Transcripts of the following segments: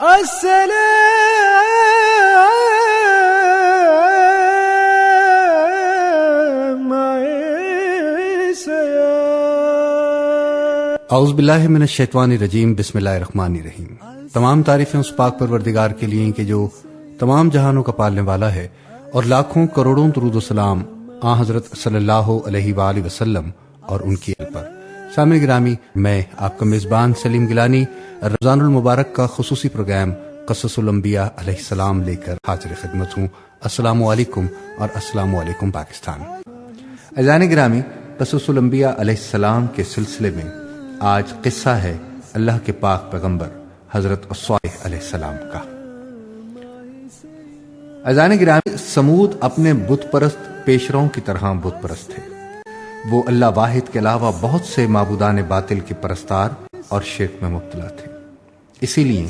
اعوذ باللہ من الشیطان الرجیم، بسم اللہ الرحمن الرحیم۔ تمام تعریفیں اس پاک پروردگار کے لیے کہ جو تمام جہانوں کا پالنے والا ہے، اور لاکھوں کروڑوں درود و سلام آن حضرت صلی اللہ علیہ وآلہ وسلم اور ان کی اہل پر۔ سامعین گرامی، میں آپ کا میزبان سلیم گیلانی رمضان المبارک کا خصوصی پروگرام قصص الانبیاء علیہ السلام لے کر حاضر خدمت ہوں۔ السلام علیکم اور السلام علیکم پاکستان۔ عزیزان گرامی، قصص الانبیاء علیہ السلام کے سلسلے میں آج قصہ ہے اللہ کے پاک پیغمبر حضرت صالح علیہ السلام کا۔ عزیزان گرامی، سمود اپنے بت پرست پیشروں کی طرح بت پرست تھے۔ وہ اللہ واحد کے علاوہ بہت سے معبودان باطل کے پرستار اور شرک میں مبتلا تھے۔ اسی لیے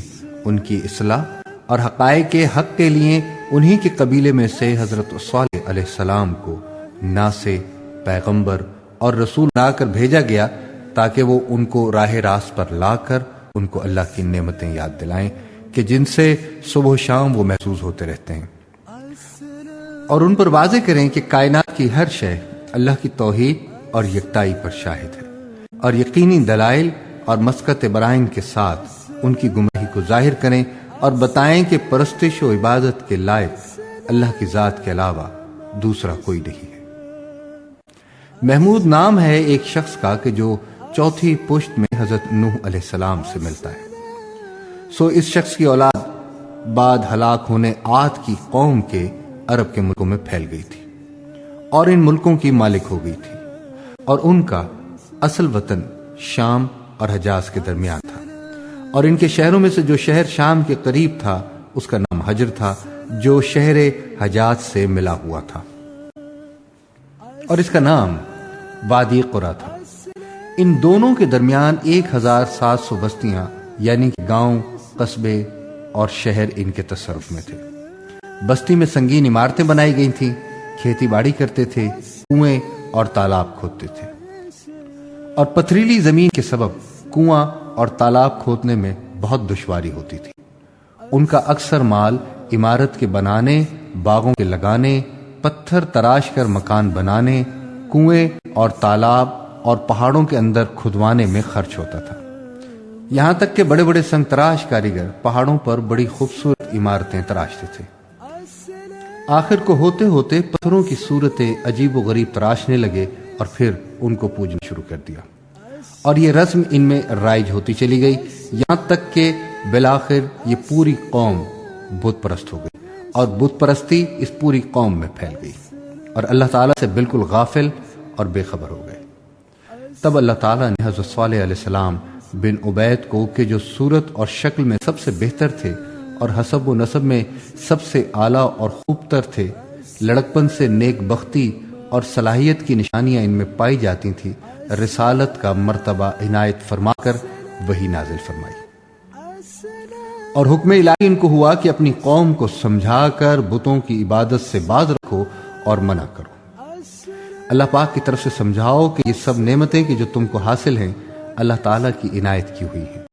ان کی اصلاح اور حقائق حق کے لیے انہی کے قبیلے میں سے حضرت صالح علیہ السلام کو ناصح، پیغمبر اور رسول بنا کر بھیجا گیا، تاکہ وہ ان کو راہ راست پر لا کر ان کو اللہ کی نعمتیں یاد دلائیں کہ جن سے صبح و شام وہ محسوس ہوتے رہتے ہیں، اور ان پر واضح کریں کہ کائنات کی ہر شے اللہ کی توحید اور یکتائی پر شاہد ہے، اور یقینی دلائل اور مسکت برائن کے ساتھ ان کی گمراہی کو ظاہر کریں اور بتائیں کہ پرستش و عبادت کے لائق اللہ کی ذات کے علاوہ دوسرا کوئی نہیں ہے۔ محمود نام ہے ایک شخص کا کہ جو چوتھی پشت میں حضرت نوح علیہ السلام سے ملتا ہے۔ سو اس شخص کی اولاد بعد ہلاک ہونے عاد کی قوم کے عرب کے ملکوں میں پھیل گئی تھی، اور ان ملکوں کی مالک ہو گئی تھی، اور ان کا اصل وطن شام اور حجاز کے درمیان تھا، اور ان کے شہروں میں سے جو شہر شام کے قریب تھا اس کا نام حجر تھا، جو شہر حجاز سے ملا ہوا تھا، اور اس کا نام وادی قرا تھا۔ ان دونوں کے درمیان 1700 بستیاں یعنی کہ گاؤں، قصبے اور شہر ان کے تصرف میں تھے۔ بستی میں سنگین عمارتیں بنائی گئی تھیں، کھیتی باڑی کرتے تھے، کنویں اور تالاب کھودتے تھے، اور پتھریلی زمین کے سبب کنواں اور تالاب کھودنے میں بہت دشواری ہوتی تھی۔ ان کا اکثر مال عمارت کے بنانے، باغوں کے لگانے، پتھر تراش کر مکان بنانے، کنویں اور تالاب اور پہاڑوں کے اندر کھدوانے میں خرچ ہوتا تھا۔ یہاں تک کہ بڑے بڑے سنگ تراش کاریگر پہاڑوں پر بڑی خوبصورت عمارتیں تراشتے تھے۔ آخر کو ہوتے ہوتے پتھروں کی صورتیں عجیب و غریب تراشنے لگے اور پھر ان کو پوجنا شروع کر دیا، اور یہ رسم ان میں رائج ہوتی چلی گئی، یہاں تک کہ بالآخر یہ پوری قوم بت پرست ہو گئی، اور بت پرستی اس پوری قوم میں پھیل گئی، اور اللہ تعالیٰ سے بالکل غافل اور بے خبر ہو گئے۔ تب اللہ تعالیٰ نے حضرت صالح علیہ السلام بن عبید کو کہ جو صورت اور شکل میں سب سے بہتر تھے اور حسب و نسب میں سب سے اعلیٰ اور خوب تر تھے، لڑکپن سے نیک بختی اور صلاحیت کی نشانیاں ان میں پائی جاتی تھیں، رسالت کا مرتبہ عنایت فرما کر وحی نازل فرمائی، اور حکم الہی ان کو ہوا کہ اپنی قوم کو سمجھا کر بتوں کی عبادت سے باز رکھو اور منع کرو۔ اللہ پاک کی طرف سے سمجھاؤ کہ یہ سب نعمتیں کہ جو تم کو حاصل ہیں اللہ تعالیٰ کی عنایت کی ہوئی ہیں،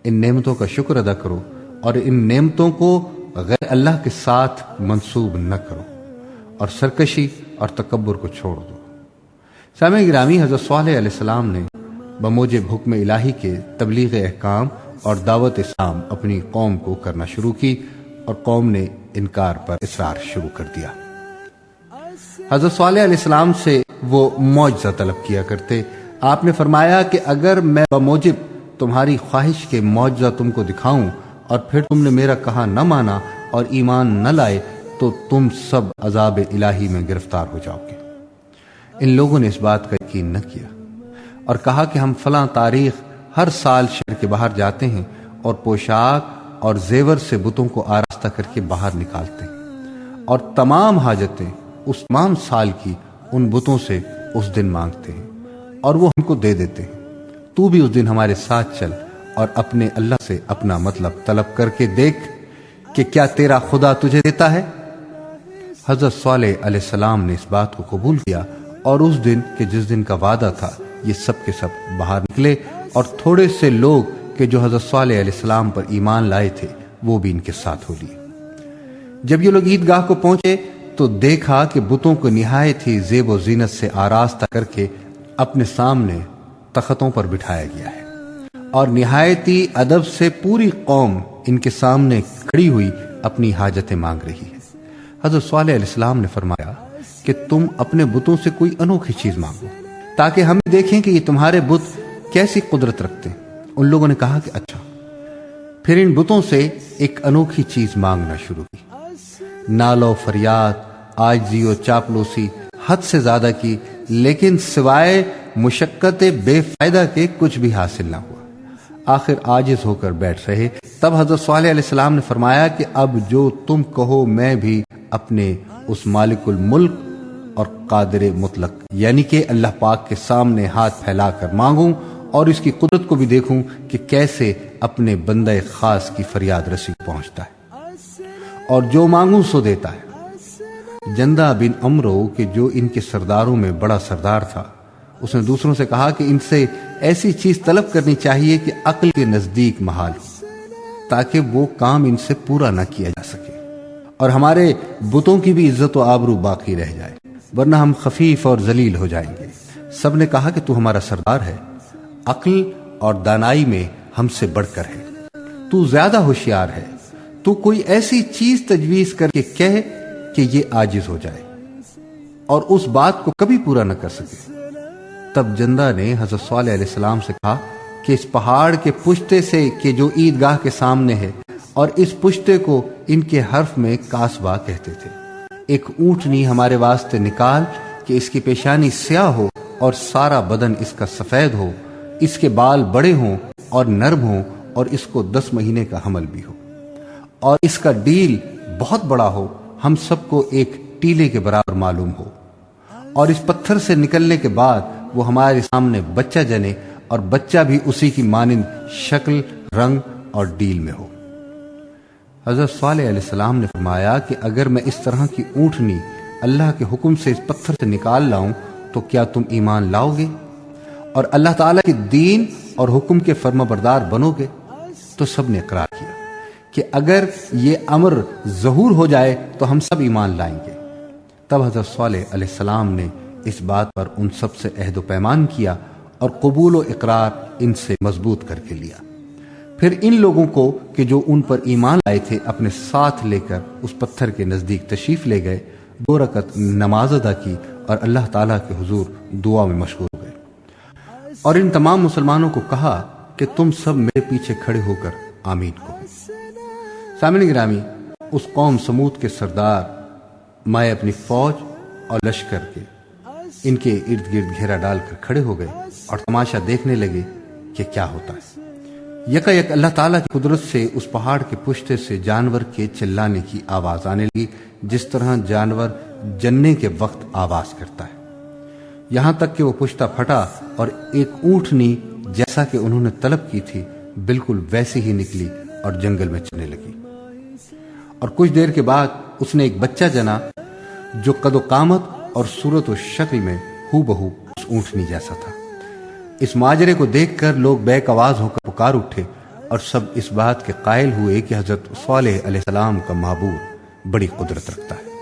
ان نعمتوں کا شکر ادا کرو اور ان نعمتوں کو غیر اللہ کے ساتھ منسوب نہ کرو، اور سرکشی اور تکبر کو چھوڑ دو۔ سامعین گرامی، حضرت صالح علیہ السلام نے بموجب حکم الہی کے تبلیغ احکام اور دعوت اسلام اپنی قوم کو کرنا شروع کی، اور قوم نے انکار پر اصرار شروع کر دیا۔ حضرت صالح علیہ السلام سے وہ معجزہ طلب کیا کرتے۔ آپ نے فرمایا کہ اگر میں بموجب تمہاری خواہش کے معجزہ تم کو دکھاؤں اور پھر تم نے میرا کہا نہ مانا اور ایمان نہ لائے تو تم سب عذاب الہی میں گرفتار ہو جاؤ گے۔ ان لوگوں نے اس بات کا یقین نہ کیا اور کہا کہ ہم فلاں تاریخ ہر سال شہر کے باہر جاتے ہیں اور پوشاک اور زیور سے بتوں کو آراستہ کر کے باہر نکالتے ہیں، اور تمام حاجتیں اس تمام سال کی ان بتوں سے اس دن مانگتے ہیں، اور وہ ہم کو دے دیتے ہیں۔ تو بھی اس دن ہمارے ساتھ چل اور اپنے اللہ سے اپنا مطلب طلب کر کے دیکھ کہ کیا تیرا خدا تجھے دیتا ہے۔ حضرت صالح علیہ السلام نے اس بات کو قبول کیا، اور اس دن کہ جس دن کا وعدہ تھا یہ سب کے سب باہر نکلے، اور تھوڑے سے لوگ کہ جو حضرت صالح علیہ السلام پر ایمان لائے تھے وہ بھی ان کے ساتھ ہو لیے۔ جب یہ لوگ عیدگاہ کو پہنچے تو دیکھا کہ بتوں کو نہایت ہی زیب و زینت سے آراستہ کر کے اپنے سامنے تختوں پر بٹھایا گیا ہے، اور نہایت ہی ادب سے پوری قوم ان کے سامنے کھڑی ہوئی اپنی حاجتیں مانگ رہی ہے۔ حضرت صالح علیہ السلام نے فرمایا کہ تم اپنے بتوں سے کوئی انوکھی چیز مانگو تاکہ ہم دیکھیں کہ یہ تمہارے بت کیسی قدرت رکھتے ہیں۔ ان لوگوں نے کہا کہ اچھا۔ پھر ان بتوں سے ایک انوکھی چیز مانگنا شروع کی۔ نالو فریاد، عاجزی و چاپلوسی حد سے زیادہ کی، لیکن سوائے مشقت بے فائدہ کے کچھ بھی حاصل نہ ہوا۔ آخر عاجز ہو کر بیٹھ رہے۔ تب حضرت صالح علیہ السلام نے فرمایا کہ اب جو تم کہو میں بھی اپنے اس مالک الملک اور قادر مطلق یعنی کہ اللہ پاک کے سامنے ہاتھ پھیلا کر مانگوں اور اس کی قدرت کو بھی دیکھوں کہ کیسے اپنے بندہ خاص کی فریاد رسی پہنچتا ہے، اور جو مانگوں سو دیتا ہے۔ جندہ بن عمرو کہ جو ان کے سرداروں میں بڑا سردار تھا، اس نے دوسروں سے کہا کہ ان سے ایسی چیز طلب کرنی چاہیے کہ عقل کے نزدیک محال ہو، تاکہ وہ کام ان سے پورا نہ کیا جا سکے اور ہمارے بتوں کی بھی عزت و آبرو باقی رہ جائے، ورنہ ہم خفیف اور ذلیل ہو جائیں گے۔ سب نے کہا کہ تو ہمارا سردار ہے، عقل اور دانائی میں ہم سے بڑھ کر ہے، تو زیادہ ہوشیار ہے، تو کوئی ایسی چیز تجویز کر کے کہہ کہ یہ عاجز ہو جائے اور اس بات کو کبھی پورا نہ کر سکے۔ تب جندہ نے حضرت صالح علیہ السلام سے کہا کہ اس پہاڑ کے پشتے سے کہ جو عیدگاہ کے سامنے ہے، اور اس پشتے کو ان کے حرف میں کاسبہ کہتے تھے، ایک اونٹنی ہمارے واسطے نکال کہ اس کی پیشانی سیاہ ہو اور سارا بدن اس کا سفید ہو، اس کے بال بڑے ہوں اور نرم ہوں، اور اس کو 10 مہینے کا حمل بھی ہو، اور اس کا ڈیل بہت بڑا ہو، ہم سب کو ایک ٹیلے کے برابر معلوم ہو، اور اس پتھر سے نکلنے کے بعد وہ ہمارے سامنے بچہ جنے، اور بچہ بھی اسی کی مانند شکل، رنگ اور ڈیل میں ہو۔ حضرت صالح علیہ السلام نے فرمایا کہ اگر میں اس طرح کی اونٹنی اللہ کے حکم سے اس پتھر سے نکال لاؤں تو کیا تم ایمان لاؤ گے اور اللہ تعالیٰ کے دین اور حکم کے فرما بردار بنو گے؟ تو سب نے اقرار کیا کہ اگر یہ امر ظہور ہو جائے تو ہم سب ایمان لائیں گے۔ تب حضرت صالح علیہ السلام نے اس بات پر ان سب سے عہد و پیمان کیا اور قبول و اقرار ان سے مضبوط کر کے لیا۔ پھر ان لوگوں کو کہ جو ان پر ایمان لائے تھے اپنے ساتھ لے کر اس پتھر کے نزدیک تشریف لے گئے، 2 رکعت نماز ادا کی اور اللہ تعالیٰ کے حضور دعا میں مشغول ہو گئے، اور ان تمام مسلمانوں کو کہا کہ تم سب میرے پیچھے کھڑے ہو کر آمین کہو۔ سامعین گرامی، اس قوم سمود کے سردار مائے اپنی فوج اور لشکر کے ان کے ارد گرد گھیرا ڈال کر کھڑے ہو گئے اور تماشا دیکھنے لگے کہ کیا ہوتا ہے۔ یکا یک اللہ تعالیٰ کی قدرت سے اس پہاڑ کے پشتے سے جانور کے چلانے کی آواز آنے لگی، جس طرح جانور جننے کے وقت آواز کرتا ہے، یہاں تک کہ وہ پشتہ پھٹا اور ایک اونٹنی جیسا کہ انہوں نے طلب کی تھی بالکل ویسی ہی نکلی اور جنگل میں چلنے لگی، اور کچھ دیر کے بعد اس نے ایک بچہ جنا جو قد و قامت اور صورت و شکل میں ہو بہو اس اونٹنی جیسا تھا۔ اس ماجرے کو دیکھ کر لوگ بیک آواز ہو کر پکار اٹھے اور سب اس بات کے قائل ہوئے کہ حضرت صالح علیہ السلام کا معبود بڑی قدرت رکھتا ہے،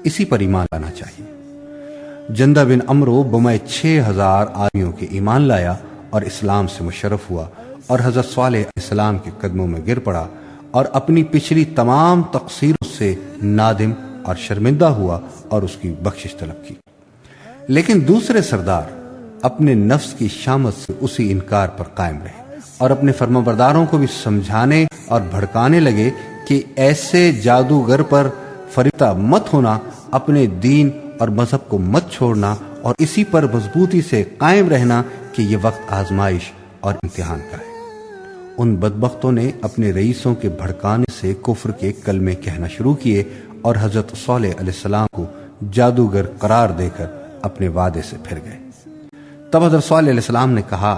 اسی پر ایمان لانا چاہیے۔ جندہ بن عمرو بمائے 6000 آدمیوں کے ایمان لایا اور اسلام سے مشرف ہوا، اور حضرت صالح علیہ السلام کے قدموں میں گر پڑا اور اپنی پچھلی تمام تقصیروں سے نادم اور شرمندہ ہوا اور اس کی بخشش طلب کی۔ لیکن دوسرے سردار اپنے نفس کی شامت سے اسی انکار پر قائم رہے اور اپنے فرمانبرداروں کو بھی سمجھانے اور بھڑکانے لگے کہ ایسے جادوگر پر فریفتہ مت ہونا، اپنے دین اور مذہب کو مت چھوڑنا، اور اسی پر مضبوطی سے قائم رہنا کہ یہ وقت آزمائش اور امتحان کا ہے۔ ان بدبختوں نے اپنے رئیسوں کے بھڑکانے سے کفر کے کلمے کہنا شروع کیے اور حضرت صالح علیہ السلام کو جادوگر قرار دے کر اپنے وعدے سے پھر گئے۔ تب حضرت صالح علیہ السلام نے کہا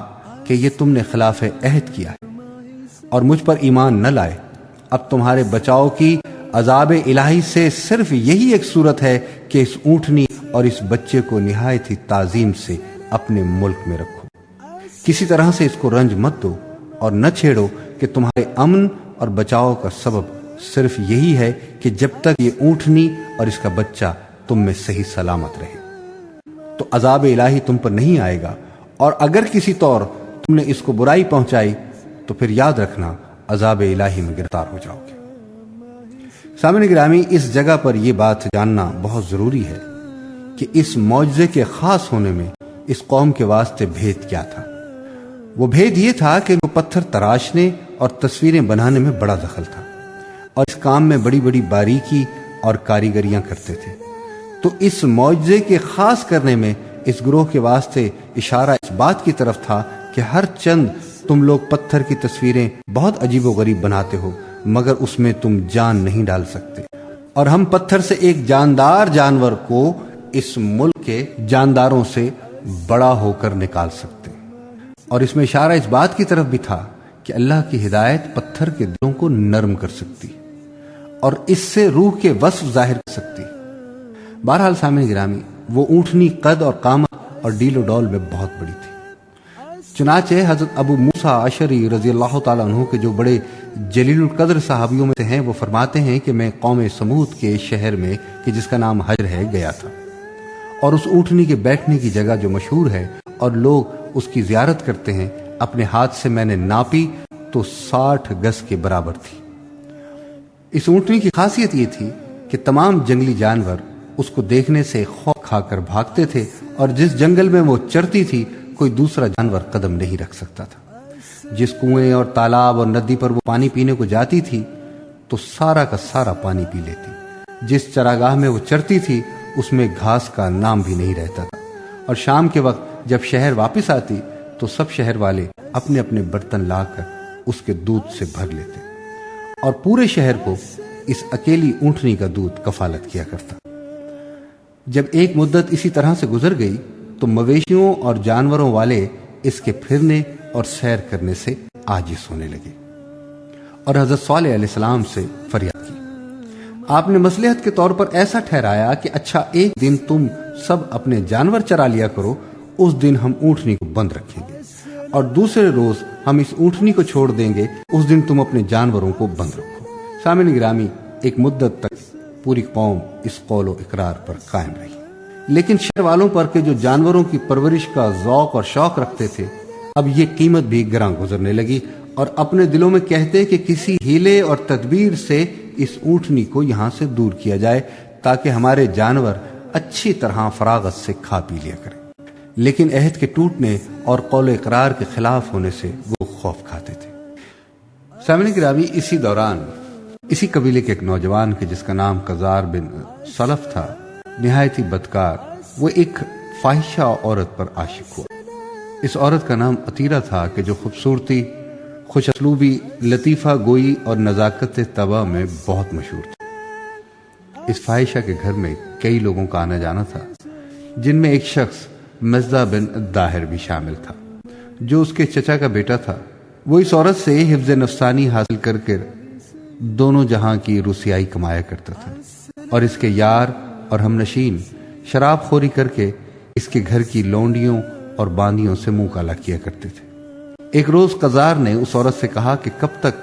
کہ یہ تم نے خلاف عہد کیا ہے اور مجھ پر ایمان نہ لائے، اب تمہارے بچاؤ کی عذاب الہی سے صرف یہی ایک صورت ہے کہ اس اونٹنی اور اس بچے کو نہایت ہی تعظیم سے اپنے ملک میں رکھو، کسی طرح سے اس کو رنج مت دو اور نہ چھیڑو کہ تمہارے امن اور بچاؤ کا سبب صرف یہی ہے کہ جب تک یہ اونٹنی اور اس کا بچہ تم میں صحیح سلامت رہے تو عذاب الہی تم پر نہیں آئے گا، اور اگر کسی طور تم نے اس کو برائی پہنچائی تو پھر یاد رکھنا عذاب الہی میں گرفتار ہو جاؤ گے۔ سامعین گرامی، اس جگہ پر یہ بات جاننا بہت ضروری ہے کہ اس معجزے کے خاص ہونے میں اس قوم کے واسطے بھید کیا تھا۔ وہ بھید یہ تھا کہ وہ پتھر تراشنے اور تصویریں بنانے میں بڑا دخل تھا، اور اس کام میں بڑی بڑی باریکی اور کاریگریاں کرتے تھے۔ تو اس معجزے کے خاص کرنے میں اس گروہ کے واسطے اشارہ اس بات کی طرف تھا کہ ہر چند تم لوگ پتھر کی تصویریں بہت عجیب و غریب بناتے ہو، مگر اس میں تم جان نہیں ڈال سکتے، اور ہم پتھر سے ایک جاندار جانور کو اس ملک کے جانداروں سے بڑا ہو کر نکال سکتے۔ اور اس میں اشارہ اس بات کی طرف بھی تھا کہ اللہ کی ہدایت پتھر کے دلوں کو نرم کر سکتی اور اس سے روح کے وصف ظاہر کر سکتی۔ بہرحال سامعین گرامی، وہ اونٹنی قد اور قامت اور ڈیل و ڈول میں بہت بڑی تھی۔ چنانچہ حضرت ابو موسیٰ اشعری رضی اللہ تعالیٰ عنہ کے جو بڑے جلیل القدر صحابیوں میں سے ہیں، وہ فرماتے ہیں کہ میں قوم سمود کے شہر میں کہ جس کا نام حجر ہے گیا تھا، اور اس اونٹنی کے بیٹھنے کی جگہ جو مشہور ہے اور لوگ اس کی زیارت کرتے ہیں، اپنے ہاتھ سے میں نے ناپی تو 60 گز کے برابر تھی۔ اس اونٹنی کی خاصیت یہ تھی کہ تمام جنگلی جانور اس کو دیکھنے سے خوف کھا کر بھاگتے تھے، اور جس جنگل میں وہ چرتی تھی کوئی دوسرا جانور قدم نہیں رکھ سکتا تھا۔ جس کنویں اور تالاب اور ندی پر وہ پانی پینے کو جاتی تھی تو سارا کا سارا پانی پی لیتی۔ جس چراگاہ میں وہ چرتی تھی اس میں گھاس کا نام بھی نہیں رہتا تھا، اور شام کے وقت جب شہر واپس آتی تو سب شہر والے اپنے اپنے برتن لا کر اس کے دودھ سے بھر لیتے، اور پورے شہر کو اس اکیلی اونٹنی کا دودھ کفالت کیا کرتا۔ جب ایک مدت اسی طرح سے گزر گئی تو مویشیوں اور جانوروں والے اس کے پھرنے اور سیر کرنے سے عاجز ہونے لگے، اور حضرت صالح علیہ السلام سے فریاد کی۔ آپ نے مصلحت کے طور پر ایسا ٹھہرایا کہ اچھا، ایک دن تم سب اپنے جانور چرا لیا کرو، اس دن ہم اونٹنی کو بند رکھیں گے، اور دوسرے روز ہم اس اونٹنی کو چھوڑ دیں گے، اس دن تم اپنے جانوروں کو بند رکھو۔ سامعین گرامی، ایک مدت تک پوری قوم اس قول و اقرار پر قائم رہی، لیکن شہر والوں پر کہ جو جانوروں کی پرورش کا ذوق اور شوق رکھتے تھے، اب یہ قیمت بھی گراں گزرنے لگی، اور اپنے دلوں میں کہتے کہ کسی ہیلے اور تدبیر سے اس اونٹنی کو یہاں سے دور کیا جائے تاکہ ہمارے جانور اچھی طرح فراغت سے کھا پی لیا کریں۔ لیکن عہد کے ٹوٹنے اور قول اقرار کے خلاف ہونے سے وہ خوف کھاتے تھے۔ سامعین گرامی، اسی دوران اسی قبیلے کے ایک نوجوان کے جس کا نام قزار بن سلف تھا، نہایت ہی بدکار، وہ ایک فاحشہ عورت پر عاشق ہوا۔ اس عورت کا نام عطیرہ تھا کہ جو خوبصورتی، خوش اسلوبی، لطیفہ گوئی اور نزاکت طبع میں بہت مشہور تھی۔ اس فاحشہ کے گھر میں کئی لوگوں کا آنا جانا تھا، جن میں ایک شخص مزدہ بن داہر بھی شامل تھا، جو اس کے چچا کا بیٹا تھا۔ وہ اس عورت سے حفظ نفسانی حاصل کر کے دونوں جہاں کی روسیائی کمایا کرتا تھا، اور اس کے یار اور ہم نشین شراب خوری کر کے اس کے گھر کی لونڈیوں اور باندیوں سے منہ کالا کیا کرتے تھے۔ ایک روز قزار نے اس عورت سے کہا کہ کب تک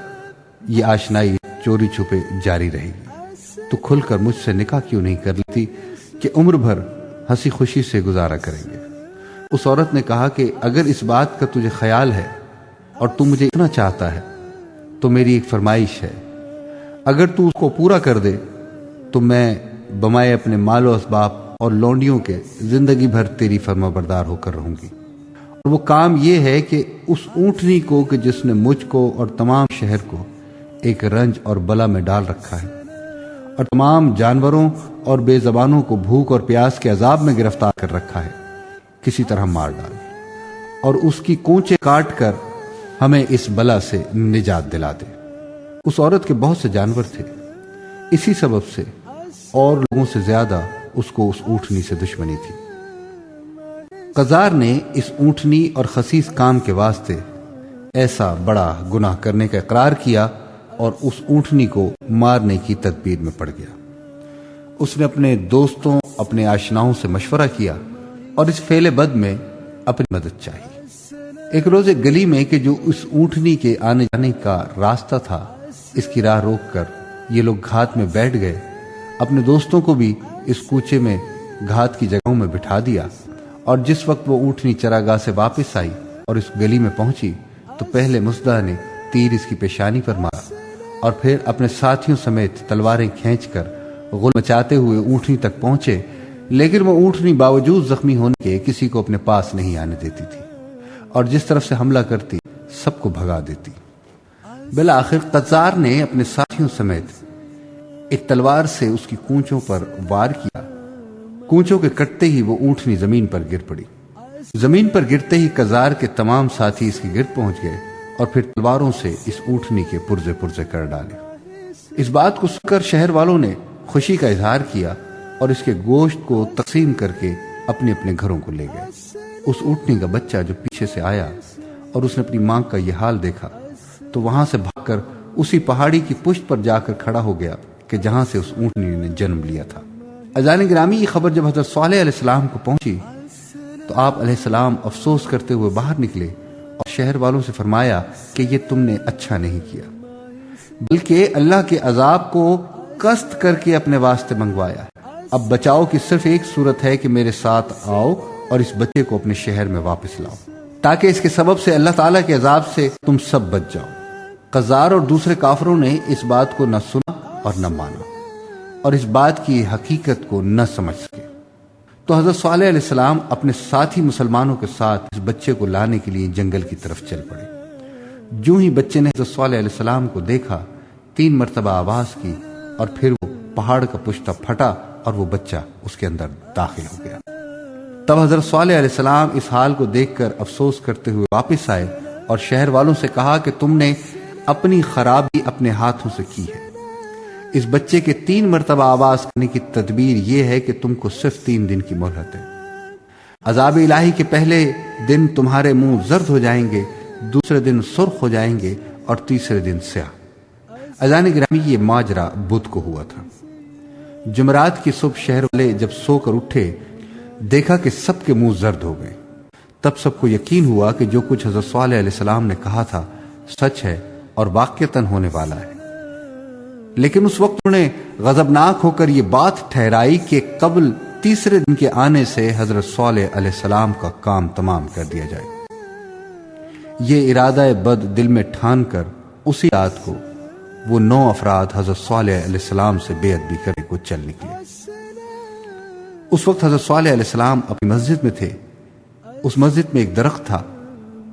یہ آشنائی چوری چھپے جاری رہے گی؟ تو کھل کر مجھ سے نکاح کیوں نہیں کر لیتی کہ عمر بھر ہنسی خوشی سے گزارا کریں گے؟ اس عورت نے کہا کہ اگر اس بات کا تجھے خیال ہے اور تو مجھے اتنا چاہتا ہے تو میری ایک فرمائش ہے، اگر تو اس کو پورا کر دے تو میں بمائے اپنے مال و اسباب اور لونڈیوں کے زندگی بھر تیری فرما بردار ہو کر رہوں گی۔ اور وہ کام یہ ہے کہ اس اونٹنی کو کہ جس نے مجھ کو اور تمام شہر کو ایک رنج اور بلا میں ڈال رکھا ہے، اور تمام جانوروں اور بے زبانوں کو بھوک اور پیاس کے عذاب میں گرفتار کر رکھا ہے، کسی طرح مار ڈال اور اس کی کونچے کاٹ کر ہمیں اس بلا سے نجات دلا دے۔ اس عورت کے بہت سے جانور تھے، اسی سبب سے اور لوگوں سے زیادہ اس کو اس اونٹنی سے دشمنی تھی۔ قزار نے اس اونٹنی اور خسیس کام کے واسطے ایسا بڑا گناہ کرنے کا اقرار کیا اور اس اونٹنی کو مارنے کی تدبیر میں پڑ گیا۔ اس نے اپنے دوستوں، اپنے آشناؤں سے مشورہ کیا اور اس فعل بد میں اپنی مدد چاہی۔ ایک روز ایک گلی میں کہ جو اس اونٹنی کے آنے جانے کا راستہ تھا، اس کی راہ روک کر یہ لوگ گھات میں بیٹھ گئے، اپنے دوستوں کو بھی اس کوچے میں گھات کی جگہوں میں بٹھا دیا، اور جس وقت وہ اونٹنی چراگاہ سے واپس آئی اور اس گلی میں پہنچی تو پہلے مصدع نے تیر اس کی پیشانی پر مارا اور پھر اپنے ساتھیوں سمیت تلواریں کھینچ کر غل مچاتے ہوئے اونٹنی تک پہنچے، لیکن وہ اونٹنی باوجود زخمی ہونے کے کسی کو اپنے پاس نہیں آنے دیتی تھی اور جس طرف سے حملہ کرتی سب کو بھگا دیتی۔ بالآخر قزار نے اپنے ساتھیوں سمیت ایک تلوار سے اس کی کونچوں پر وار کیا، کونچوں کے کٹتے ہی وہ اونٹنی زمین پر گر پڑی۔ زمین پر گرتے ہی قزار کے تمام ساتھی اس کے گرد پہنچ گئے اور پھر تلواروں سے اس اونٹنی کے پرزے پرزے کر ڈالے۔ اس بات کو سن کر شہر والوں نے خوشی کا اظہار کیا اور اس کے گوشت کو تقسیم کر کے اپنے اپنے گھروں کو لے گئے۔ اس اونٹنی کا بچہ جو پیچھے سے آیا اور اس نے اپنی ماں کا یہ حال دیکھا تو وہاں سے بھاگ کر اسی پہاڑی کی پشت پر جا کر کھڑا ہو گیا کہ جہاں سے اس اونٹنی نے جنم لیا تھا۔ عزیزان گرامی، یہ خبر جب حضرت صالح علیہ السلام کو پہنچی تو آپ علیہ السلام افسوس کرتے ہوئے باہر نکلے اور شہر والوں سے فرمایا کہ یہ تم نے اچھا نہیں کیا، بلکہ اللہ کے عذاب کو قصد کر کے اپنے واسطے منگوایا ہے۔ اب بچاؤ کی صرف ایک صورت ہے کہ میرے ساتھ آؤ اور اس بچے کو اپنے شہر میں واپس لاؤ تاکہ اس کے سبب سے اللہ تعالیٰ کے عذاب سے تم سب بچ جاؤ۔ قزار اور دوسرے کافروں نے اس بات کو نہ سنا اور نہ مانا اور اس بات کی حقیقت کو نہ سمجھ سکے، تو حضرت صالح علیہ السلام اپنے ساتھی مسلمانوں کے ساتھ اس بچے کو لانے کے لیے جنگل کی طرف چل پڑے۔ جو ہی بچے نے حضرت صالح علیہ السلام کو دیکھا 3 مرتبہ آواز کی اور پھر وہ پہاڑ کا پشتہ پھٹا اور وہ بچہ اس کے اندر داخل ہو گیا۔ تب حضرت صالح علیہ السلام اس حال کو دیکھ کر افسوس کرتے ہوئے واپس آئے اور شہر والوں سے کہا کہ تم نے اپنی خرابی اپنے ہاتھوں سے کی ہے۔ اس بچے کے 3 مرتبہ آواز کرنے کی تدبیر یہ ہے کہ تم کو صرف 3 دن کی مہلت ہے۔ عذاب الہی کے پہلے دن تمہارے منہ زرد ہو جائیں گے، دوسرے دن سرخ ہو جائیں گے اور تیسرے دن سیاہ۔ عزیزان گرامی، یہ ماجرا بدھ کو ہوا تھا۔ جمعرات کی صبح شہر والے جب سو کر اٹھے دیکھا کہ سب کے منہ زرد ہو گئے۔ تب سب کو یقین ہوا کہ جو کچھ حضرت صالح علیہ السلام نے کہا تھا سچ ہے اور واقعتاً ہونے والا ہے، لیکن اس وقت انہوں نے غضبناک ہو کر یہ بات ٹھہرائی کہ قبل تیسرے دن کے آنے سے حضرت صالح علیہ السلام کا کام تمام کر دیا جائے۔ یہ ارادہ بد دل میں ٹھان کر اسی رات کو وہ 9 افراد حضرت صالح علیہ السلام سے بیعت بھی کرنے کو چل نکلے۔ اس وقت حضرت صالح علیہ السلام اپنی مسجد میں تھے۔ اس مسجد میں ایک درخت تھا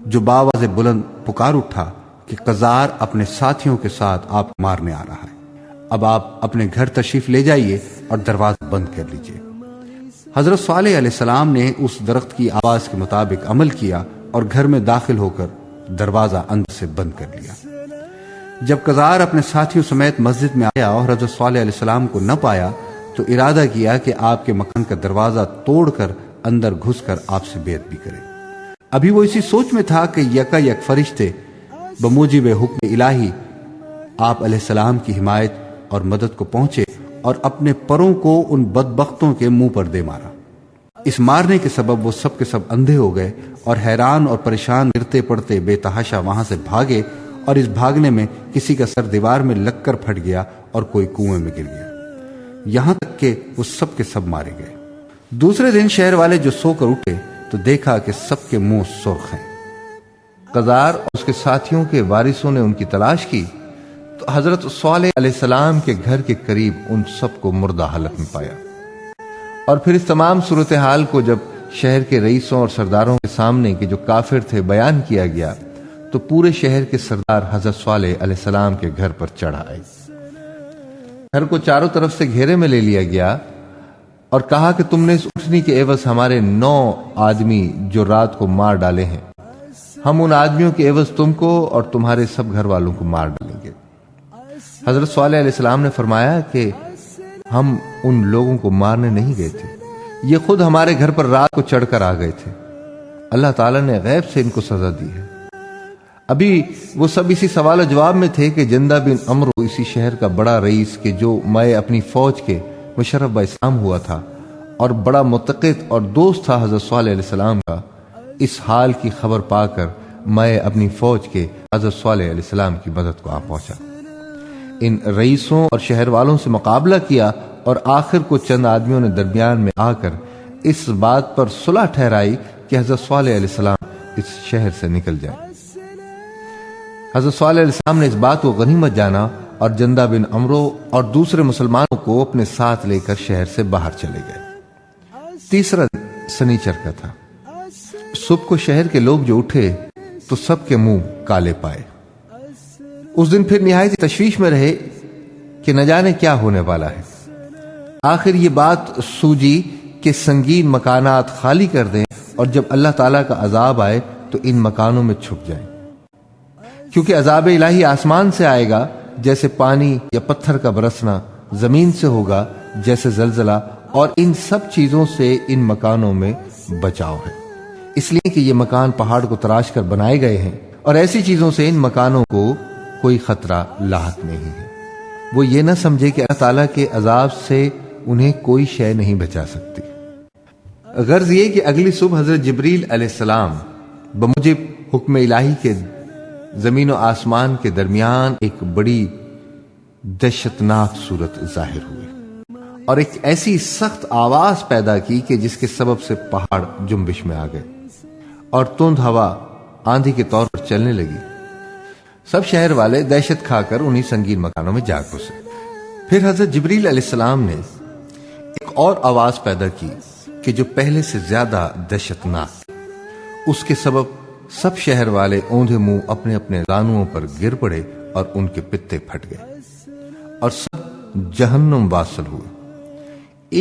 جو باواز بلند پکار اٹھا کہ قزار اپنے ساتھیوں کے ساتھ آپ کو مارنے آ رہا ہے، اب آپ اپنے گھر تشریف لے جائیے اور دروازہ بند کر لیجیے۔ حضرت صالح علیہ السلام نے اس درخت کی آواز کے مطابق عمل کیا اور گھر میں داخل ہو کر دروازہ اندر سے بند کر لیا۔ جب قزار اپنے ساتھیوں سمیت مسجد میں آیا اور حضرت صالح علیہ السلام کو نہ پایا تو ارادہ کیا کہ آپ کے مکان کا دروازہ توڑ کر اندر گھس کر آپ سے بیعت بھی کرے۔ ابھی وہ اسی سوچ میں تھا کہ یکا یک فرشتے بموجب حکم الہی آپ علیہ السلام کی حمایت اور مدد کو پہنچے اور اپنے پروں کو ان بدبختوں کے منہ پر دے مارا۔ اس مارنے کے سبب وہ سب کے سب اندھے ہو گئے اور حیران اور پریشان گرتے پڑتے بے تحاشا وہاں سے بھاگے، اور اس بھاگنے میں کسی کا سر دیوار میں لگ کر پھٹ گیا اور کوئی کنویں میں گر گیا، یہاں تک کہ وہ سب کے سب مارے گئے۔ دوسرے دن شہر والے جو سو کر اٹھے تو دیکھا کہ سب کے منہ سرخ ہیں۔ قزار اور اس کے ساتھیوں کے وارثوں نے ان کی تلاش کی تو حضرت صالح علیہ السلام کے گھر کے قریب ان سب کو مردہ حالت میں پایا۔ اور پھر اس تمام صورتحال کو جب شہر کے رئیسوں اور سرداروں کے سامنے کے جو کافر تھے بیان کیا گیا تو پورے شہر کے سردار حضرت صالح علیہ السلام کے گھر پر چڑھ آئے۔ گھر کو چاروں طرف سے گھیرے میں لے لیا گیا اور کہا کہ تم نے اس اٹھنی کے عوض ہمارے 9 آدمی جو رات کو مار ڈالے ہیں، ہم ان آدمیوں کے عوض تم کو اور تمہارے سب گھر والوں کو مار ڈالیں گے۔ حضرت صالح علیہ السلام نے فرمایا کہ ہم ان لوگوں کو مارنے نہیں گئے تھے، یہ خود ہمارے گھر پر رات کو چڑھ کر آ گئے تھے، اللہ تعالیٰ نے غیب سے ان کو سزا دی ہے۔ ابھی وہ سب اسی سوال و جواب میں تھے کہ جندہ بن عمرو اسی شہر کا بڑا رئیس کہ جو میں اپنی فوج کے مشرف با اسلام ہوا تھا اور بڑا متقد اور دوست تھا حضرت صالح علیہ السلام کا، اس حال کی خبر پا کر میں اپنی فوج کے حضرت صالح علیہ السلام کی مدد کو آ پہنچا۔ ان رئیسوں اور شہر والوں سے مقابلہ کیا اور آخر کو چند آدمیوں نے درمیان میں آ کر اس بات پر صلح ٹھہرائی کہ حضرت صالح علیہ السلام اس شہر سے نکل جائیں۔ حضرت صالح علیہ السلام نے اس بات کو غنیمت جانا اور جندہ بن عمرو اور دوسرے مسلمانوں کو اپنے ساتھ لے کر شہر سے باہر چلے گئے۔ تیسرا سنیچر کا تھا۔ صبح کو شہر کے لوگ جو اٹھے تو سب کے منہ کالے پائے۔ اس دن پھر نہایت تشویش میں رہے کہ نہ جانے کیا ہونے والا ہے۔ آخر یہ بات سوجی کہ سنگین مکانات خالی کر دیں اور جب اللہ تعالیٰ کا عذاب آئے تو ان مکانوں میں چھپ جائیں، کیونکہ عذاب الہی آسمان سے آئے گا جیسے پانی یا پتھر کا برسنا، زمین سے ہوگا جیسے زلزلہ، اور ان سب چیزوں سے ان مکانوں میں بچاؤ ہے، اس لیے کہ یہ مکان پہاڑ کو تراش کر بنائے گئے ہیں اور ایسی چیزوں سے ان مکانوں کو کوئی خطرہ لاحق نہیں ہے۔ وہ یہ نہ سمجھے کہ اللہ تعالیٰ کے عذاب سے انہیں کوئی شے نہیں بچا سکتی۔ غرض یہ کہ اگلی صبح حضرت جبریل علیہ السلام بموجب حکم الہی کے زمین و آسمان کے درمیان ایک بڑی دہشتناک صورت ظاہر ہوئی اور ایک ایسی سخت آواز پیدا کی کہ جس کے سبب سے پہاڑ جنبش میں آ گئے اور تند ہوا آندھی کے طور پر چلنے لگی۔ سب شہر والے دہشت کھا کر انہی سنگین مکانوں میں جا گھسے۔ پھر حضرت جبریل علیہ السلام نے ایک اور آواز پیدا کی کہ جو پہلے سے زیادہ دہشتناک تھی۔ اس کے سبب سب شہر والے اوندھے منہ اپنے اپنے زانوؤں پر گر پڑے اور ان کے پتے پھٹ گئے اور سب جہنم واصل ہوئے،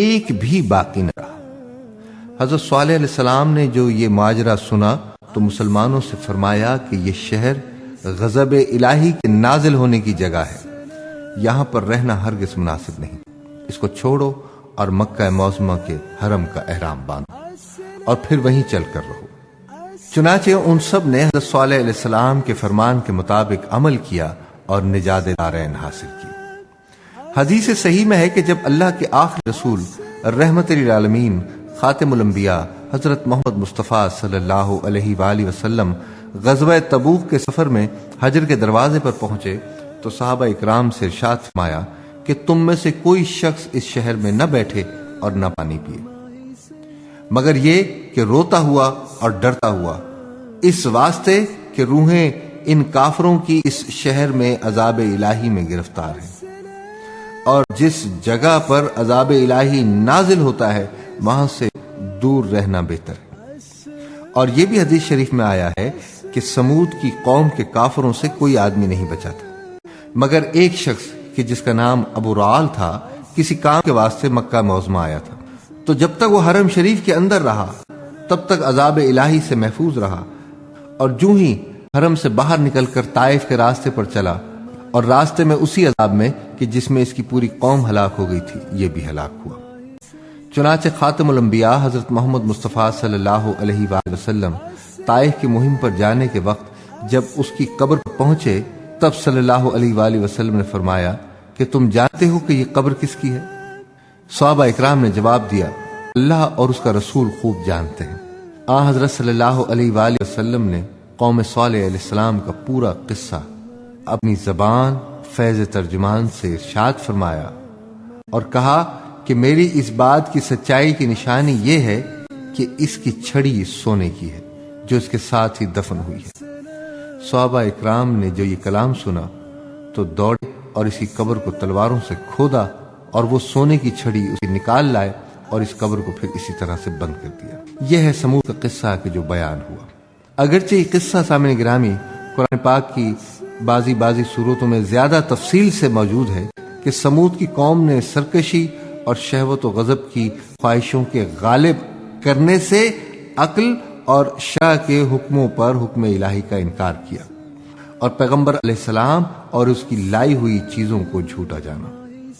ایک بھی باقی نہ رہا۔ حضرت صالح علیہ السلام نے جو یہ ماجرا سنا تو مسلمانوں سے فرمایا کہ یہ شہر غضب الہی کے نازل ہونے کی جگہ ہے، یہاں پر رہنا ہرگز مناسب نہیں، اس کو چھوڑو اور مکہ معظمہ کے حرم کا احرام باندھو اور پھر وہیں چل کر رہو۔ چنانچہ ان سب نے حضرت صالح علیہ السلام کے فرمان کے مطابق عمل کیا اور نجات دارین حاصل کی۔ حدیث صحیح میں ہے کہ جب اللہ کے آخری رسول رحمت للعالمین خاتم الانبیاء حضرت محمد مصطفیٰ صلی اللہ علیہ وآلہ وسلم غزوہ تبوک کے سفر میں حجر کے دروازے پر پہنچے تو صحابہ اکرام سے ارشاد فرمایا کہ تم میں سے کوئی شخص اس شہر میں نہ بیٹھے اور نہ پانی پیے مگر یہ کہ روتا ہوا اور ڈرتا ہوا، اس واسطے کہ روحیں ان کافروں کی اس شہر میں عذاب الہی میں گرفتار ہیں، اور جس جگہ پر عذاب الہی نازل ہوتا ہے وہاں سے دور رہنا بہتر ہے۔ اور یہ بھی حدیث شریف میں آیا ہے کہ سمود کی قوم کے کافروں سے کوئی آدمی نہیں بچا تھا مگر ایک شخص کہ جس کا نام ابو رعال تھا، کسی کام کے واسطے مکہ معظمہ آیا تھا، تو جب تک وہ حرم شریف کے اندر رہا تب تک عذاب الہی سے محفوظ رہا، اور جو ہی حرم سے باہر نکل کر طائف کے راستے پر چلا اور راستے میں اسی عذاب میں کہ جس میں اس کی پوری قوم ہلاک ہو گئی تھی، یہ بھی ہلاک ہوا۔ چنانچہ خاتم الانبیاء حضرت محمد مصطفیٰ صلی اللہ علیہ وآلہ وسلم طائف کی مہم پر جانے کے وقت جب اس کی قبر پر پہنچے تب صلی اللہ علیہ وآلہ وسلم نے فرمایا کہ تم جانتے ہو کہ یہ قبر کس کی ہے؟ صحابہ اکرام نے جواب دیا، اللہ اور اس کا رسول خوب جانتے ہیں۔ حضرت صلی اللہ علیہ وآلہ وسلم نے قوم صالح علیہ السلام کا پورا قصہ اپنی زبان فیض ترجمان سے ارشاد فرمایا اور کہا کہ میری اس بات کی سچائی کی نشانی یہ ہے کہ اس کی چھڑی سونے کی ہے جو اس کے ساتھ ہی دفن ہوئی ہے۔ صحابہ اکرام نے جو یہ کلام سنا تو دوڑے اور اس کی قبر کو تلواروں سے کھودا اور وہ سونے کی چھڑی اسے نکال لائے اور اس قبر کو پھر اسی طرح سے بند کر دیا۔ یہ ہے سمود کا قصہ کہ جو بیان ہوا۔ اگرچہ یہ قصہ سامعین گرامی قرآن پاک کی بعضی صورتوں میں زیادہ تفصیل سے موجود ہے کہ سمود کی قوم نے سرکشی اور شہوت و غضب کی خواہشوں کے غالب کرنے سے عقل اور شرع کے حکموں پر حکم الہی کا انکار کیا اور پیغمبر علیہ السلام اور اس کی لائی ہوئی چیزوں کو جھوٹا جانا،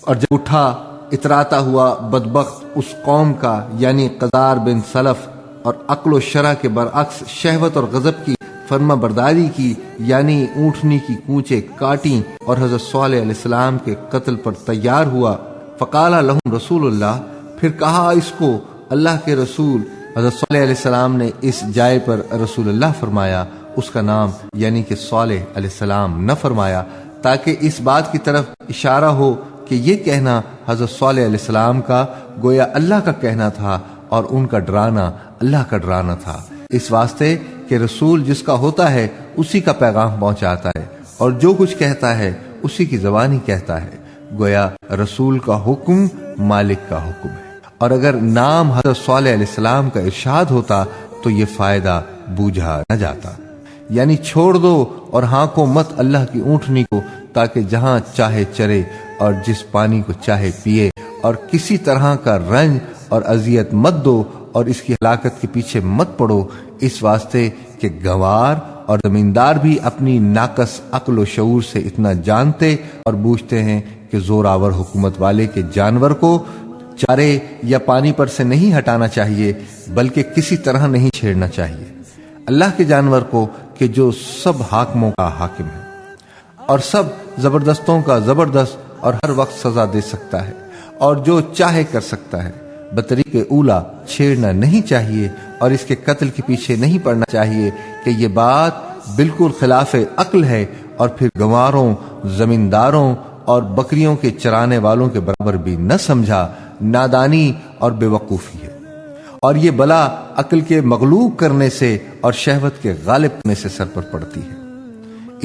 اور جب اٹھا اتراتا ہوا بدبخت اس قوم کا یعنی قزار بن سلف اور عقل و شرع کے برعکس شہوت اور غضب کی فرما برداری کی یعنی اونٹنی کی کونچیں کاٹیں اور حضرت صالح علیہ السلام کے قتل پر تیار ہوا، فقال لہم رسول اللہ، پھر کہا اس کو اللہ کے رسول۔ حضرت صالح علیہ السلام نے اس جائے پر رسول اللہ فرمایا، اس کا نام یعنی کہ صالح علیہ السلام نہ فرمایا، تاکہ اس بات کی طرف اشارہ ہو کہ یہ کہنا حضرت صالح علیہ السلام کا گویا اللہ کا کہنا تھا اور ان کا ڈرانا اللہ کا ڈرانا تھا، اس واسطے کہ رسول جس کا ہوتا ہے اسی کا پیغام پہنچاتا ہے اور جو کچھ کہتا ہے اسی کی زبانی کہتا ہے، گویا رسول کا حکم مالک کا حکم ہے۔ اور اگر نام حضرت صالح علیہ السلام کا ارشاد ہوتا تو یہ فائدہ بوجھا نہ جاتا، یعنی چھوڑ دو اور ہانکو مت اللہ کی اونٹنی کو، تاکہ جہاں چاہے چرے اور جس پانی کو چاہے پیے، اور کسی طرح کا رنج اور اذیت مت دو اور اس کی ہلاکت کے پیچھے مت پڑو، اس واسطے کہ گنوار اور زمیندار بھی اپنی ناقص عقل و شعور سے اتنا جانتے اور بوجھتے ہیں کہ زوراور حکومت والے کے جانور کو چارے یا پانی پر سے نہیں ہٹانا چاہیے، بلکہ کسی طرح نہیں چھیڑنا چاہیے اللہ کے جانور کو کہ جو سب حاکموں کا حاکم ہے اور سب زبردستوں کا زبردست اور ہر وقت سزا دے سکتا ہے اور جو چاہے کر سکتا ہے۔ بطریق اولا چھیڑنا نہیں چاہیے اور اس کے قتل کے پیچھے نہیں پڑنا چاہیے کہ یہ بات بالکل خلاف عقل ہے، اور پھر گنواروں، زمینداروں اور بکریوں کے چرانے والوں کے برابر بھی نہ سمجھا، نادانی اور بے وقوفی ہے، اور یہ بلا عقل کے مغلوب کرنے سے اور شہوت کے غالب کرنے سے سر پر پڑتی ہے۔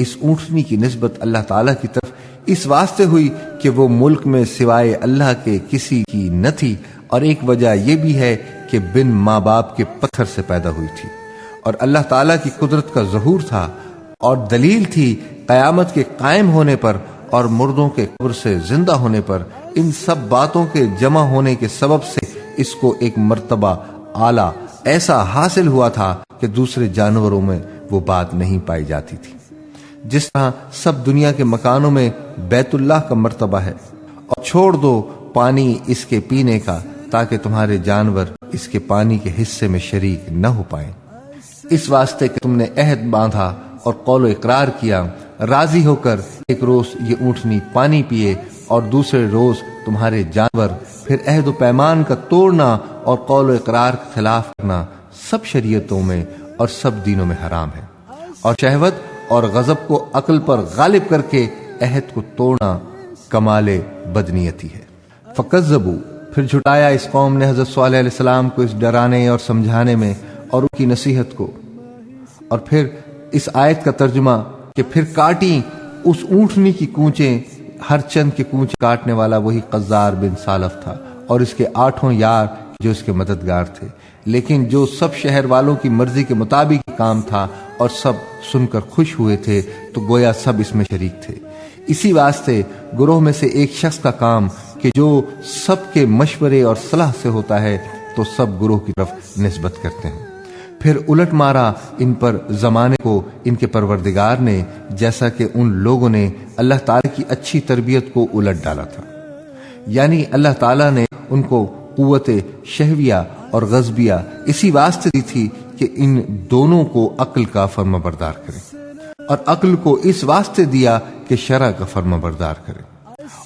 اس اونٹنی کی نسبت اللہ تعالیٰ کی طرف اس واسطے ہوئی کہ وہ ملک میں سوائے اللہ کے کسی کی نہ تھی، اور ایک وجہ یہ بھی ہے کہ بن ماں باپ کے پتھر سے پیدا ہوئی تھی، اور اللہ تعالیٰ کی قدرت کا ظہور تھا اور دلیل تھی قیامت کے قائم ہونے پر اور مردوں کے قبر سے زندہ ہونے پر۔ ان سب باتوں کے جمع ہونے کے سبب سے اس کو ایک مرتبہ اعلیٰ ایسا حاصل ہوا تھا کہ دوسرے جانوروں میں وہ بات نہیں پائی جاتی تھی۔ جس طرح سب دنیا کے مکانوں میں بیت اللہ کا مرتبہ ہے، اور چھوڑ دو پانی اس کے پینے کا تاکہ تمہارے جانور اس کے پانی کے حصے میں شریک نہ ہو پائیں، اس واسطے کہ تم نے عہد باندھا اور قول و اقرار کیا، راضی ہو کر ایک روز یہ اونٹنی پانی پیے اور دوسرے روز تمہارے جانور، پھر عہد و پیمان کا توڑنا اور قول و اقرار کے خلاف کرنا سب شریعتوں میں اور سب دینوں میں حرام ہے، اور شہوت اور غضب کو عقل پر غالب کر کے عہد کو توڑنا کمال بدنیتی ہے۔ فکذبوا، پھر جھٹایا اس قوم نے حضرت صالح علیہ السلام کو اس ڈرانے اور سمجھانے میں اور ان کی نصیحت کو، اور پھر اس آیت کا ترجمہ کہ پھر کاٹیں اس اونٹنی کی کونچیں، ہر چند کے کونچ کاٹنے والا وہی قزار بن سالف تھا اور اس کے 8 یار جو اس کے مددگار تھے، لیکن جو سب شہر والوں کی مرضی کے مطابق کام تھا اور سب سن کر خوش ہوئے تھے، تو گویا سب اس میں شریک تھے۔ اسی واسطے گروہ میں سے ایک شخص کا کام کہ جو سب کے مشورے اور صلاح سے ہوتا ہے تو سب گروہ کی طرف نسبت کرتے ہیں۔ پھر الٹ مارا ان پر زمانے کو ان کے پروردگار نے، جیسا کہ ان لوگوں نے اللہ تعالیٰ کی اچھی تربیت کو الٹ ڈالا تھا، یعنی اللہ تعالیٰ نے ان کو قوت شہویہ اور غضبیہ اسی واسطے دی تھی کہ ان دونوں کو عقل کا فرما بردار کریں، اور عقل کو اس واسطے دیا کہ شرع کا فرما بردار کریں،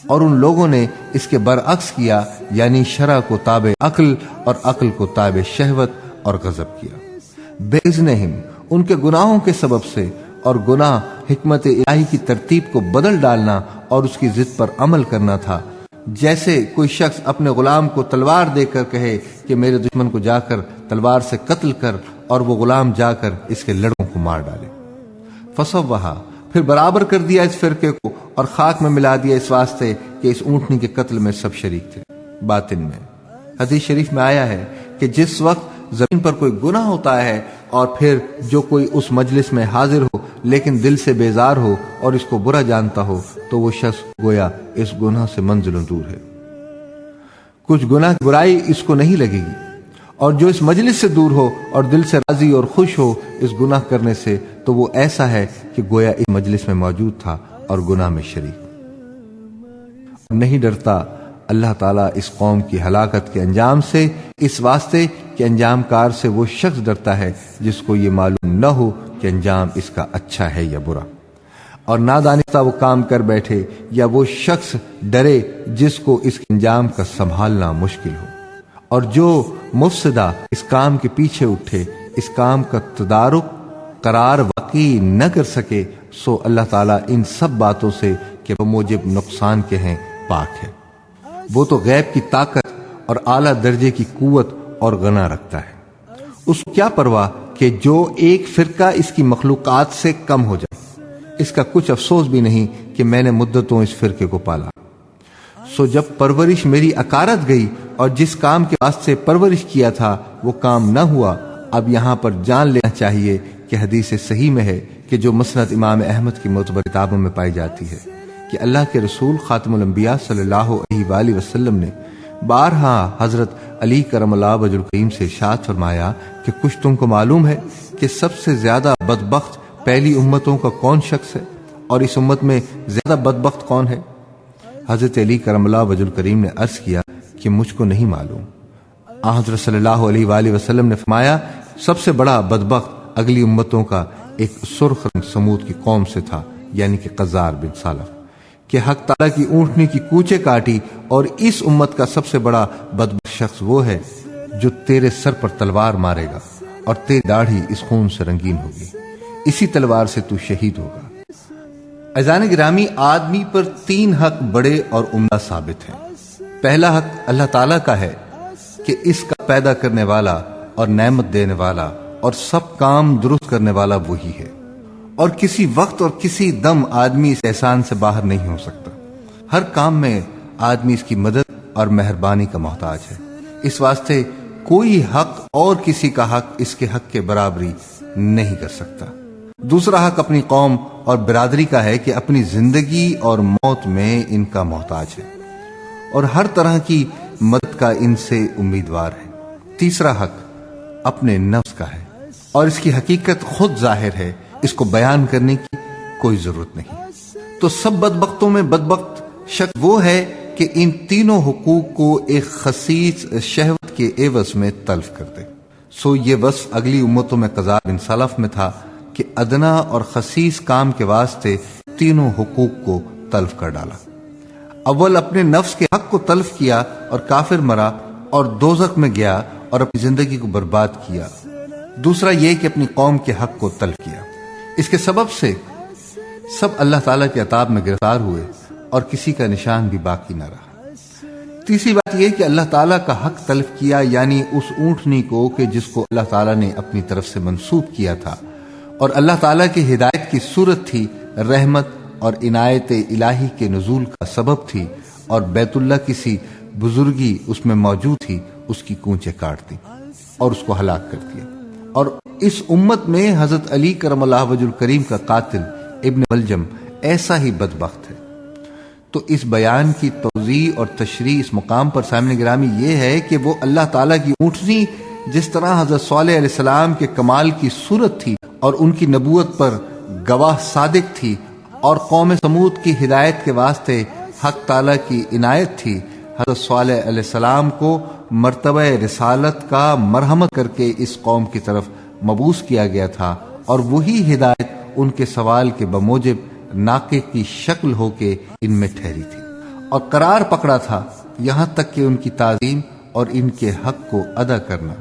اور ان لوگوں نے اس کے برعکس کیا، یعنی شرع کو تابع عقل اور عقل کو تابع شہوت اور غضب کیا۔ بِإِذْنِهِمْ، ان کے گناہوں کے سبب سے، اور گناہ حکمت الہی کی ترتیب کو بدل ڈالنا اور اس کی ضد پر عمل کرنا تھا، جیسے کوئی شخص اپنے غلام کو تلوار دے کر کہے کہ میرے دشمن کو جا کر تلوار سے قتل کر، اور وہ غلام جا کر اس کے لڑوں کو مار ڈالے۔ فَسَوَّہَا، پھر برابر کر دیا اس فرقے کو اور خاک میں ملا دیا اس واسطے کہ اس اونٹنی کے قتل میں سب شریک تھے۔ باطن میں حدیث شریف میں آیا ہے کہ جس وقت زمین پر کوئی گناہ ہوتا ہے اور پھر جو کوئی اس مجلس میں حاضر ہو لیکن دل سے بیزار ہو اور اس کو برا جانتا ہو، تو وہ شخص گویا اس گناہ سے منزلوں دور ہے۔ کچھ گناہ کی برائی اس کو نہیں لگے گی، اور جو اس مجلس سے دور ہو اور دل سے راضی اور خوش ہو اس گناہ کرنے سے، تو وہ ایسا ہے کہ گویا اس مجلس میں موجود تھا اور گناہ میں شریک۔ نہیں ڈرتا اللہ تعالیٰ اس قوم کی ہلاکت کے انجام سے، اس واسطے کہ انجام کار سے وہ شخص ڈرتا ہے جس کو یہ معلوم نہ ہو کہ انجام اس کا اچھا ہے یا برا، اور نادانستہ وہ کام کر بیٹھے، یا وہ شخص ڈرے جس کو اس انجام کا سنبھالنا مشکل ہو، اور جو مفسدہ اس کام کے پیچھے اٹھے، اس کام کا تدارک قرار واقعی نہ کر سکے، سو اللہ تعالیٰ ان سب باتوں سے کہ بموجب نقصان کے ہیں پاک ہے۔ وہ تو غیب کی طاقت اور اعلیٰ درجے کی قوت اور غنا رکھتا ہے۔ اس کو کیا پرواہ کہ جو ایک فرقہ اس کی مخلوقات سے کم ہو جائے، اس کا کچھ افسوس بھی نہیں کہ میں نے مدتوں اس فرقے کو پالا۔ سو جب پرورش میری اکارت گئی اور جس کام کے واسطے پرورش کیا تھا وہ کام نہ ہوا، اب یہاں پر جان لینا چاہیے کہ حدیث صحیح میں ہے کہ جو مسند امام احمد کی معتبر کتابوں میں پائی جاتی ہے کہ اللہ کے رسول خاتم الانبیاء صلی اللہ علیہ وآلہ وسلم نے بارہا حضرت علی کرم اللہ وجہ الکریم سے ارشاد فرمایا کہ کچھ تم کو معلوم ہے کہ سب سے زیادہ بدبخت پہلی امتوں کا کون شخص ہے اور اس امت میں زیادہ بدبخت کون ہے؟ حضرت علی کرم اللہ وجہ الکریم نے عرض کیا کہ مجھ کو نہیں معلوم۔ حضرت صلی اللہ علیہ وآلہ وسلم نے فرمایا سب سے بڑا بدبخت اگلی امتوں کا ایک سرخ رنگ سمود کی قوم سے تھا، یعنی کہ قزار بن سالف، کہ حق تعالیٰ کی اونٹنی کی کوچے کاٹی، اور اس امت کا سب سے بڑا بدبخت شخص وہ ہے جو تیرے سر پر تلوار مارے گا اور تیری داڑھی اس خون سے رنگین ہوگی، اسی تلوار سے تو شہید ہوگا۔ عزیزان گرامی، آدمی پر تین حق بڑے اور عمدہ ثابت ہیں۔ پہلا حق اللہ تعالیٰ کا ہے کہ اس کا پیدا کرنے والا اور نعمت دینے والا اور سب کام درست کرنے والا وہی ہے، اور کسی وقت اور کسی دم آدمی اس احسان سے باہر نہیں ہو سکتا۔ ہر کام میں آدمی اس کی مدد اور مہربانی کا محتاج ہے، اس واسطے کوئی حق اور کسی کا حق اس کے حق کے برابری نہیں کر سکتا۔ دوسرا حق اپنی قوم اور برادری کا ہے کہ اپنی زندگی اور موت میں ان کا محتاج ہے اور ہر طرح کی مدد کا ان سے امیدوار ہے۔ تیسرا حق اپنے نفس کا ہے اور اس کی حقیقت خود ظاہر ہے، اس کو بیان کرنے کی کوئی ضرورت نہیں۔ تو سب بدبختوں میں بدبخت شخص وہ ہے کہ ان تینوں حقوق کو ایک خسیس شہوت کے عوض میں تلف کر دے۔ سو یہ وصف اگلی امتوں میں قزار بن سلف میں تھا کہ ادنا اور خسیس کام کے واسطے تینوں حقوق کو تلف کر ڈالا۔ اول اپنے نفس کے حق کو تلف کیا اور کافر مرا اور دوزخ میں گیا اور اپنی زندگی کو برباد کیا۔ دوسرا یہ کہ اپنی قوم کے حق کو تلف کیا، اس کے سبب سے سب اللہ تعالیٰ کے عذاب میں گرفتار ہوئے اور کسی کا نشان بھی باقی نہ رہا۔ تیسری بات یہ کہ اللہ تعالیٰ کا حق تلف کیا، یعنی اس اونٹنی کو کہ جس کو اللہ تعالیٰ نے اپنی طرف سے منسوب کیا تھا اور اللہ تعالیٰ کی ہدایت کی صورت تھی، رحمت اور عنایت الہی کے نزول کا سبب تھی، اور بیت اللہ کسی بزرگی اس میں موجود تھی، اس کی کونچیں کاٹ دی اور اس کو ہلاک کر دیا۔ اور اس امت میں حضرت علی کرم اللہ وجہ الکریم کا قاتل ابن ملجم ایسا ہی بدبخت ہے۔ تو اس بیان کی توضیح اور تشریح اس مقام پر سامنے گرامی یہ ہے کہ وہ اللہ تعالیٰ کی اونٹنی جس طرح حضرت صالح علیہ السلام کے کمال کی صورت تھی اور ان کی نبوت پر گواہ صادق تھی، اور قوم سمود کی ہدایت کے واسطے حق تعالیٰ کی عنایت تھی، حضرت صالح علیہ السلام کو مرتبہ رسالت کا مرحمت کر کے اس قوم کی طرف مبعوث کیا گیا تھا، اور وہی ہدایت ان کے سوال کے بموجب ناقے کی شکل ہو کے ان میں ٹھہری تھی اور قرار پکڑا تھا، یہاں تک کہ ان کی تعظیم اور ان کے حق کو ادا کرنا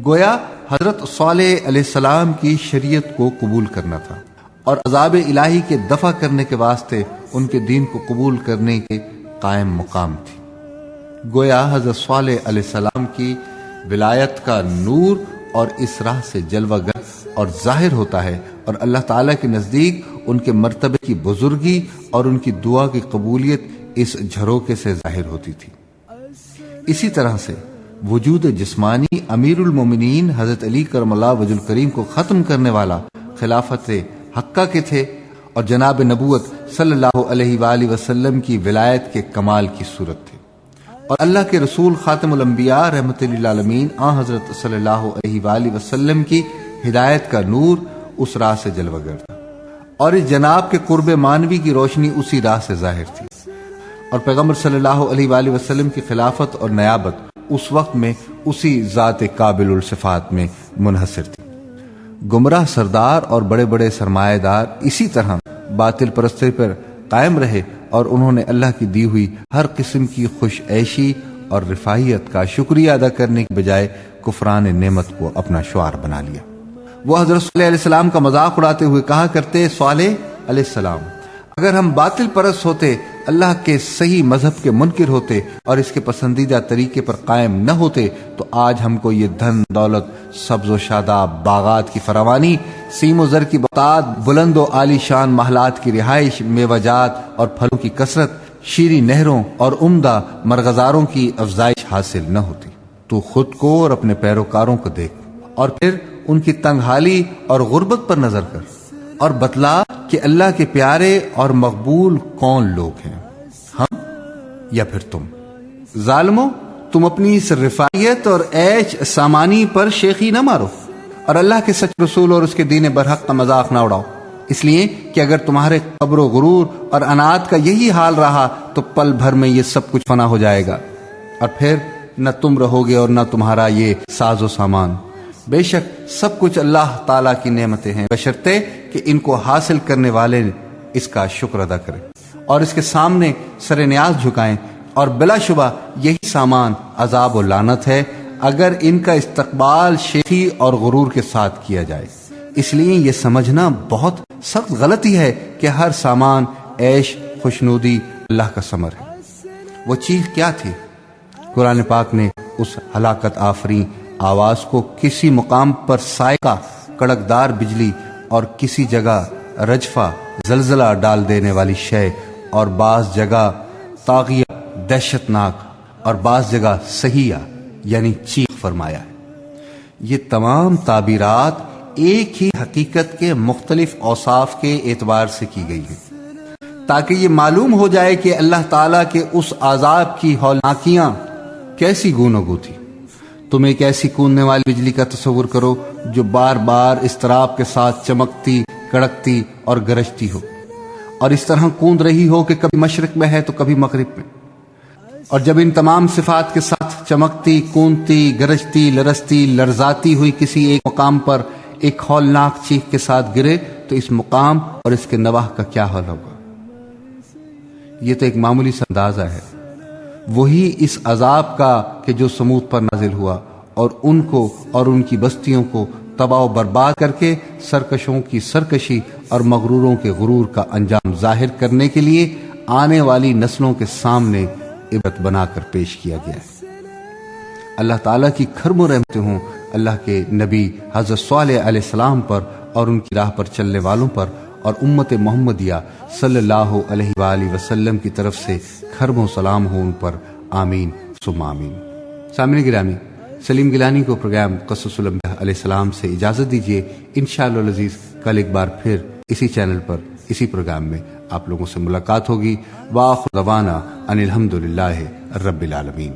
گویا حضرت صالح علیہ السلام کی شریعت کو قبول کرنا تھا، اور عذاب الہی کے دفع کرنے کے واسطے ان کے دین کو قبول کرنے کے قائم مقام تھی۔ گویا حضرت صالح علیہ السلام کی ولایت کا نور اور اس راہ سے جلوہ گر اور ظاہر ہوتا ہے، اور اللہ تعالیٰ کے نزدیک ان کے مرتبے کی بزرگی اور ان کی دعا کی قبولیت اس جھروکے سے ظاہر ہوتی تھی۔ اسی طرح سے وجود جسمانی امیر المومنین حضرت علی کرم اللہ وجہ الکریم کو ختم کرنے والا خلافت حقہ کے تھے، اور جناب نبوت صلی اللہ علیہ وآلہ وسلم کی ولایت کے کمال کی صورت تھے، اور اللہ کے رسول خاتم الانبیاء رحمت للعالمین حضرت صلی اللہ علیہ وآلہ وسلم کی ہدایت کا نور اس راہ سے جلوہ گر تھا، اور اس جناب کے قرب مانوی کی روشنی اسی راہ سے ظاہر تھی، اور پیغمبر صلی اللہ علیہ وآلہ وسلم کی خلافت اور نیابت اس وقت میں اسی ذات قابل الصفات میں منحصر تھی۔ گمراہ سردار اور بڑے بڑے سرمایہ دار اسی طرح باطل پرستی پر قائم رہے، اور انہوں نے اللہ کی دی ہوئی ہر قسم کی خوش عیشی اور رفاہیت کا شکریہ ادا کرنے کے بجائے کفران نعمت کو اپنا شعار بنا لیا۔ وہ حضرت صالح علیہ السلام کا مذاق اڑاتے ہوئے کہا کرتے: صالح علیہ السلام، اگر ہم باطل پرست ہوتے، اللہ کے صحیح مذہب کے منکر ہوتے اور اس کے پسندیدہ طریقے پر قائم نہ ہوتے تو آج ہم کو یہ دھن دولت، سبز و شاداب باغات کی فراوانی، سیم و زر کی بطات، بلند و عالی شان محلات کی رہائش، میوہ جات اور پھلوں کی کثرت، شیریں نہروں اور عمدہ مرغزاروں کی افزائش حاصل نہ ہوتی۔ تو خود کو اور اپنے پیروکاروں کو دیکھ اور پھر ان کی تنگ حالی اور غربت پر نظر کر اور بتلا کہ اللہ کے پیارے اور مقبول کون لوگ ہیں، ہم یا پھر تم؟ ظالموں، تم اپنی اس رفاعیت اور عیش سامانی پر شیخی نہ مارو اور اللہ کے سچ رسول اور اس کے دین برحق کا مذاق نہ اڑاؤ، اس لیے کہ اگر تمہارے قبر و غرور اور انات کا یہی حال رہا تو پل بھر میں یہ سب کچھ فنا ہو جائے گا اور پھر نہ تم رہو گے اور نہ تمہارا یہ ساز و سامان۔ بے شک سب کچھ اللہ تعالیٰ کی نعمتیں ہیں، بشرطے کہ ان کو حاصل کرنے والے اس کا شکر ادا کریں اور اس کے سامنے سر نیاز جھکائیں، اور بلا شبہ یہی سامان عذاب و لعنت ہے اگر ان کا استقبال شیخی اور غرور کے ساتھ کیا جائے۔ اس لیے یہ سمجھنا بہت سخت غلطی ہے کہ ہر سامان عیش خوشنودی اللہ کا ثمر ہے۔ وہ چیز کیا تھی؟ قرآن پاک نے اس ہلاکت آفریں آواز کو کسی مقام پر سائقہ کڑکدار بجلی اور کسی جگہ رجفہ زلزلہ ڈال دینے والی شے اور بعض جگہ طاغیہ دہشت ناک اور بعض جگہ صحیح یعنی چیخ فرمایا ہے۔ یہ تمام تعبیرات ایک ہی حقیقت کے مختلف اوصاف کے اعتبار سے کی گئی ہیں تاکہ یہ معلوم ہو جائے کہ اللہ تعالیٰ کے اس عذاب کی ہولناکیاں کیسی گون و گو تھی۔ تم ایک ایسی کودنے والی بجلی کا تصور کرو جو بار بار اضطراب کے ساتھ چمکتی، کڑکتی اور گرجتی ہو، اور اس طرح کوند رہی ہو کہ کبھی مشرق میں ہے تو کبھی مغرب میں، اور جب ان تمام صفات کے ساتھ چمکتی، کونتی، گرجتی، لرزتی، لرزاتی ہوئی کسی ایک مقام پر ایک ہولناک چیخ کے ساتھ گرے تو اس مقام اور اس کے نواح کا کیا حال ہوگا؟ یہ تو ایک معمولی سا اندازہ ہے، وہی اس عذاب کا کہ جو سمود پر نازل ہوا اور ان کو اور ان کی بستیوں کو تباہ و برباد کر کے سرکشوں کی سرکشی اور مغروروں کے غرور کا انجام ظاہر کرنے کے لیے آنے والی نسلوں کے سامنے عبرت بنا کر پیش کیا گیا ہے۔ اللہ تعالیٰ کی کھرم رحمتیں ہوں اللہ کے نبی حضرت صالح علیہ السلام پر اور ان کی راہ پر چلنے والوں پر اور امت محمدیہ صلی اللہ علیہ وآلہ وسلم کی طرف سے کھرم و سلام ہو ان پر، آمین ثم آمین۔ سامعین گرامی، سلیم گیلانی کو پروگرام قصص الانبیاء علیہ السلام سے اجازت دیجیے۔ انشاءاللہ العزیز کل ایک بار پھر اسی چینل پر اسی پروگرام میں آپ لوگوں سے ملاقات ہوگی۔ وآخر دعوانا ان الحمدللہ رب العالمین۔